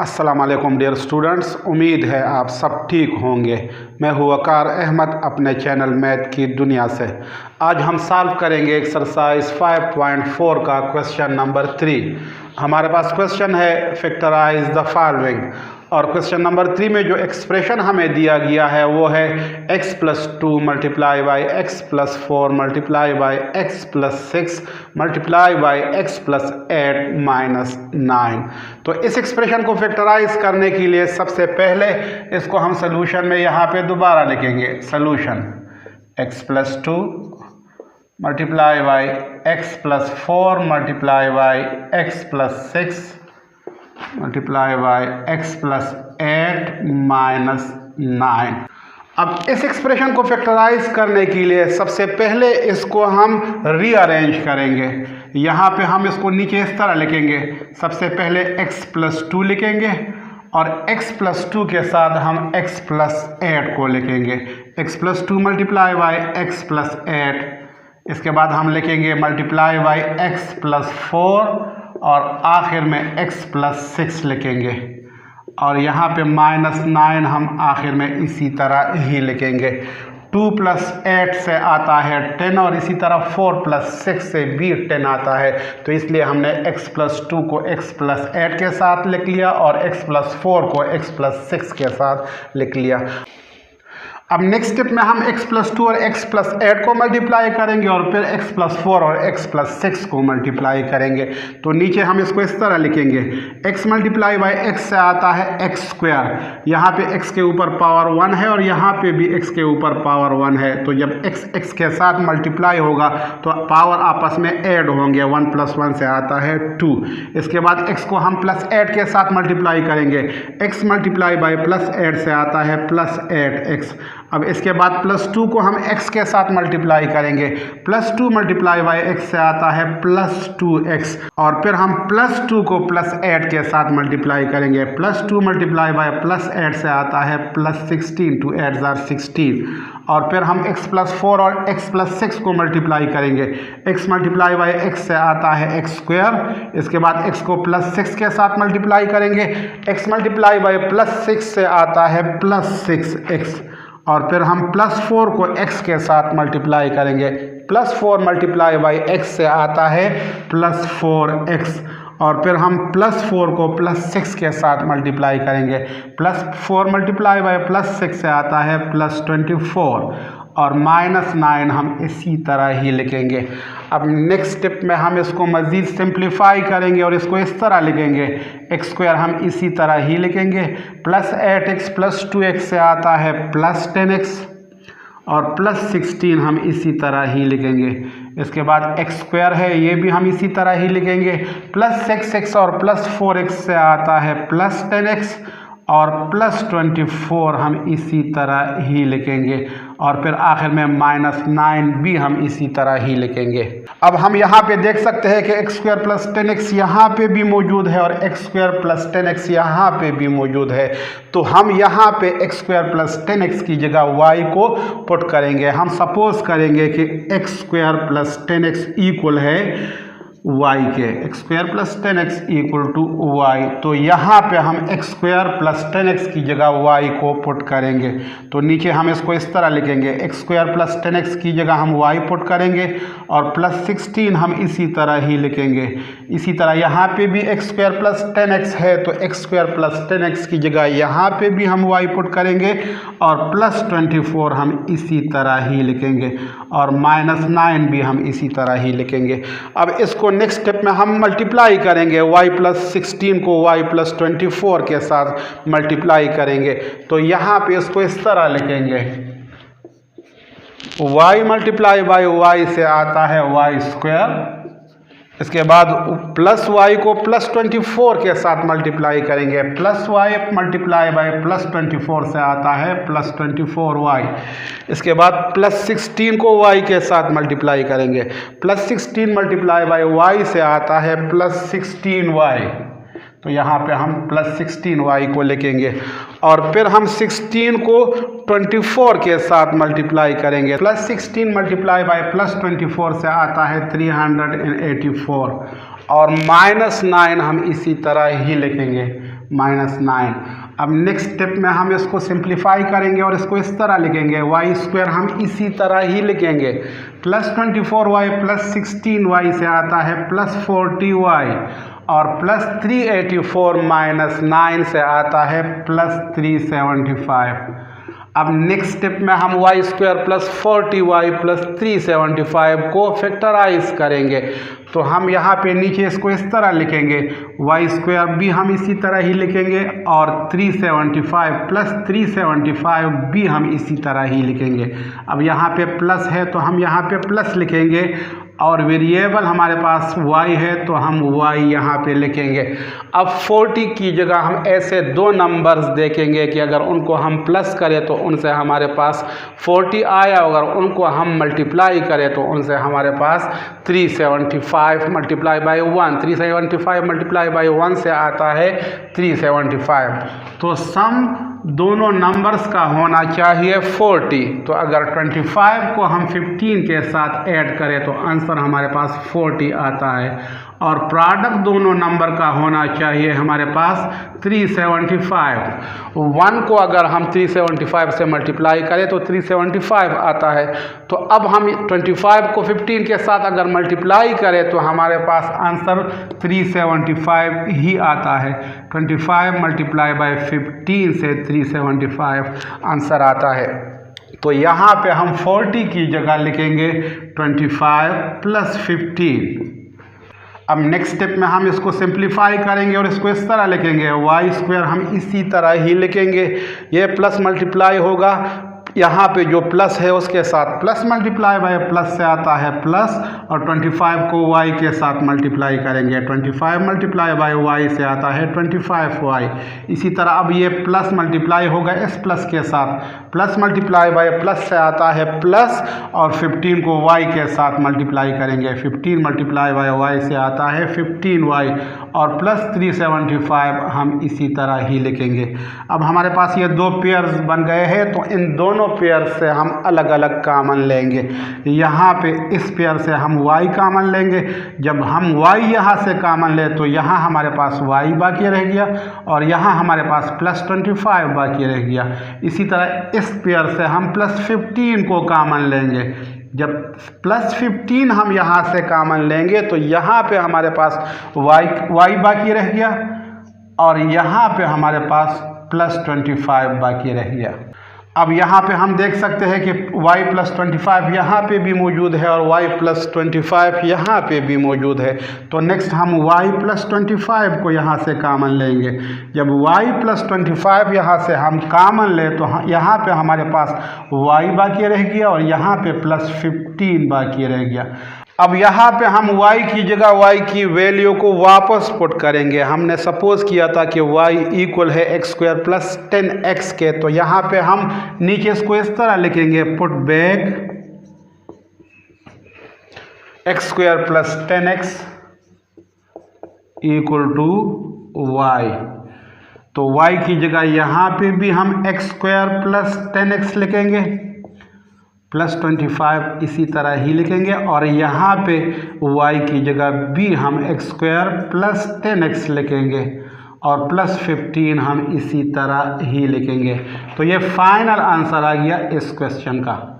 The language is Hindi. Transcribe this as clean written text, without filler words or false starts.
अस्सलाम वालेकुम डियर स्टूडेंट्स, उम्मीद है आप सब ठीक होंगे। मैं हूँ वकार अहमद अपने चैनल मैथ की दुनिया से। आज हम सॉल्व करेंगे एक्सरसाइज 5.4 का क्वेश्चन नंबर 3। हमारे पास क्वेश्चन है फैक्टराइज द फॉलोइंग, और क्वेश्चन नंबर 3 में जो एक्सप्रेशन हमें दिया गया है वो है x + 2 multiply by x + 4 multiply by x + 6 multiply by x + 8 minus 9। तो इस एक्सप्रेशन को फैक्टराइज करने के लिए सबसे पहले इसको हम सोल्यूशन में यहाँ पे दोबारा लिखेंगे। Solution x + 2 multiply by x + 4 multiply by x + 6 multiply by x + 8 minus 9। अब इस एक्सप्रेशन को फैक्टराइज करने के लिए सबसे पहले इसको हम रीअरेंज करेंगे। यहाँ पे हम इसको नीचे इस तरह लिखेंगे। सबसे पहले x + 2 लिखेंगे और x + 2 के साथ हम x + 8 को लिखेंगे। x + 2 मल्टीप्लाई बाई x + 8, इसके बाद हम लिखेंगे मल्टीप्लाई बाई x + 4 और आखिर में x + 6 लिखेंगे, और यहाँ पे माइनस 9 हम आखिर में इसी तरह ही लिखेंगे। 2 + 8 से आता है 10 और इसी तरह 4 + 6 से भी 10 आता है, तो इसलिए हमने x + 2 को x + 8 के साथ लिख लिया और x + 4 को x + 6 के साथ लिख लिया। अब नेक्स्ट स्टेप में हम x + 2 और x + 8 को मल्टीप्लाई करेंगे और फिर x + 4 और x + 6 को मल्टीप्लाई करेंगे। तो नीचे हम इसको इस तरह लिखेंगे। x मल्टीप्लाई बाई x से आता है x²। यहाँ पे x के ऊपर पावर 1 है और यहाँ पे भी x के ऊपर पावर 1 है, तो जब x के साथ मल्टीप्लाई होगा तो पावर आपस में ऐड होंगे। 1 + 1 से आता है 2। इसके बाद x को हम +8 के साथ मल्टीप्लाई करेंगे। x मल्टीप्लाई बाई +8 से आता है +8x। अब इसके बाद +2 को हम x के साथ मल्टीप्लाई करेंगे। +2 मल्टीप्लाई बाई x से आता है +2x, और फिर हम +2 को +8 के साथ मल्टीप्लाई करेंगे। +2 मल्टीप्लाई बाई +8 से आता है +16, 2 8 = 16, और फिर हम x + 4 और x + 6 को मल्टीप्लाई करेंगे। x मल्टीप्लाई बाई x से आता है x², इसके बाद x को +6 के साथ मल्टीप्लाई करेंगे। x मल्टीप्लाई बाई +6 से आता है +6x, और फिर हम +4 को x के साथ मल्टीप्लाई करेंगे। +4 मल्टीप्लाई बाई x से आता है +4x, और फिर हम +4 को +6 के साथ मल्टीप्लाई करेंगे। +4 मल्टीप्लाई बाई +6 से आता है +24, और -9 हम इसी तरह ही लिखेंगे। अब नेक्स्ट स्टेप में हम इसको मज़ीद सिंप्लीफाई करेंगे और इसको इस तरह लिखेंगे। x² हम इसी तरह ही लिखेंगे। +8x + 2x से आता है +10x, और +16 हम इसी तरह ही लिखेंगे। इसके बाद x² है, ये भी हम इसी तरह ही लिखेंगे। +6x और +4x से आता है +10x, और +24 हम इसी तरह ही लिखेंगे, और फिर आखिर में -9 भी हम इसी तरह ही लिखेंगे। अब हम यहाँ पे देख सकते हैं कि x² + 10x यहाँ पे भी मौजूद है और x² + 10x यहाँ पे भी मौजूद है, तो हम यहाँ पे x² + 10x की जगह y को पुट करेंगे। हम सपोज करेंगे कि x² + 10x इक्वल है y के, x² + 10x = y, तो यहाँ पे हम x² + 10x की जगह y को पुट करेंगे। तो नीचे हम इसको इस तरह लिखेंगे। x² + 10x की जगह हम y पुट करेंगे, और +16 हम इसी तरह ही लिखेंगे। इसी तरह यहाँ पे भी x² + 10x है, तो x² + 10x की जगह यहाँ पे भी हम y पुट करेंगे, और +24 हम इसी तरह ही लिखेंगे, और -9 भी हम इसी तरह ही लिखेंगे। अब इसको नेक्स्ट स्टेप में हम मल्टीप्लाई करेंगे। y + 16 को y + 24 के साथ मल्टीप्लाई करेंगे, तो यहाँ पे इसको इस तरह लिखेंगे। y मल्टीप्लाई बाई y से आता है y², इसके बाद +y को +24 के साथ मल्टीप्लाई करेंगे। +y मल्टीप्लाई बाई +24 से आता है +24y, इसके बाद +16 को y के साथ मल्टीप्लाई करेंगे। +16 मल्टीप्लाई बाई y से आता है +16y, तो यहाँ पे हम +16y को लिखेंगे, और फिर हम 16 को 24 के साथ मल्टीप्लाई करेंगे। +16 मल्टीप्लाई बाई +24 से आता है 384, और -9 हम इसी तरह ही लिखेंगे। -9। अब नेक्स्ट स्टेप में हम इसको सिंप्लीफाई करेंगे और इसको इस तरह लिखेंगे, वाई स्क्वायर हम इसी तरह ही लिखेंगे, +24y + 16y से आता है +40y और +384 - 9 से आता है +375। अब नेक्स्ट स्टेप में हम वाई स्क्वायर +40y + 375 को फैक्टराइज करेंगे। तो हम यहाँ पे नीचे इसको इस तरह लिखेंगे, वाई स्क्वायर भी हम इसी तरह ही लिखेंगे और 375 + 375 भी हम इसी तरह ही लिखेंगे। अब यहाँ पे प्लस है तो हम यहाँ पे प्लस लिखेंगे और वेरिएबल हमारे पास y है तो हम y यहाँ पे लिखेंगे। अब 40 की जगह हम ऐसे दो नंबर्स देखेंगे कि अगर उनको हम प्लस करें तो उनसे हमारे पास 40 आया, अगर उनको हम मल्टीप्लाई करें तो उनसे हमारे पास 375 × 1, 375 × 1 से आता है 375। तो सम दोनों नंबर्स का होना चाहिए 40। तो अगर 25 को हम 15 के साथ ऐड करें तो आंसर हमारे पास 40 आता है और प्रोडक्ट दोनों नंबर का होना चाहिए हमारे पास 375। 1 को अगर हम 375 से मल्टीप्लाई करें तो 375 आता है। तो अब हम 25 को 15 के साथ अगर मल्टीप्लाई करें तो हमारे पास आंसर 375 ही आता है। 25 × 15 से 375 आंसर आता है। तो यहाँ पे हम 40 की जगह लिखेंगे 25 + 15। अब नेक्स्ट स्टेप में हम इसको सिंप्लीफाई करेंगे और इसको इस तरह लिखेंगे, वाई स्क्वायर हम इसी तरह ही लिखेंगे, ये प्लस मल्टीप्लाई होगा, यहाँ पे जो प्लस है उसके साथ प्लस मल्टीप्लाई बाय प्लस से आता है प्लस और 25 को y के साथ मल्टीप्लाई करेंगे, 25 मल्टीप्लाई बाय y से आता है 25y। इसी तरह अब ये प्लस मल्टीप्लाई होगा इस प्लस के साथ, प्लस मल्टीप्लाई बाय प्लस से आता है प्लस और 15 को y के साथ मल्टीप्लाई करेंगे, 15 मल्टीप्लाई बाय y से आता है 15y और +375 हम इसी तरह ही लिखेंगे। अब हमारे पास ये दो पेयर्स बन गए हैं तो इन दोनों पेयर से हम अलग अलग कामन लेंगे। यहाँ पे इस पेयर से हम y कामन लेंगे, जब हम y यहाँ से कामन ले तो यहाँ हमारे पास y बाकी रह गया और यहाँ हमारे पास +25 बाकी रह गया। इसी तरह इस पेयर से हम +15 को कामन लेंगे, जब +15 हम यहाँ से कामन लेंगे तो यहाँ पे हमारे पास y बाकी रह गया और यहाँ पे हमारे पास +25 बाकी रह गया। अब यहाँ पे हम देख सकते हैं कि y +25 यहाँ पे भी मौजूद है और y +25 यहाँ पे भी मौजूद है। तो नेक्स्ट हम y +25 को यहाँ से कामन लेंगे, जब y +25 यहाँ से हम कामन ले तो यहाँ पे हमारे पास y बाकी रह गया और यहाँ पे +15 बाकी रह गया। अब यहाँ पे हम y की जगह y की वैल्यू को वापस पुट करेंगे। हमने सपोज किया था कि y इक्वल है x² + 10x के, तो यहाँ पे हम नीचे इसको इस तरह लिखेंगे, put back x² + 10x = y। तो y की जगह यहाँ पे भी हम x² + 10x लिखेंगे, +25 इसी तरह ही लिखेंगे और यहाँ पे y की जगह भी हम x² + 10x लिखेंगे और +15 हम इसी तरह ही लिखेंगे। तो ये फाइनल आंसर आ गया इस क्वेश्चन का।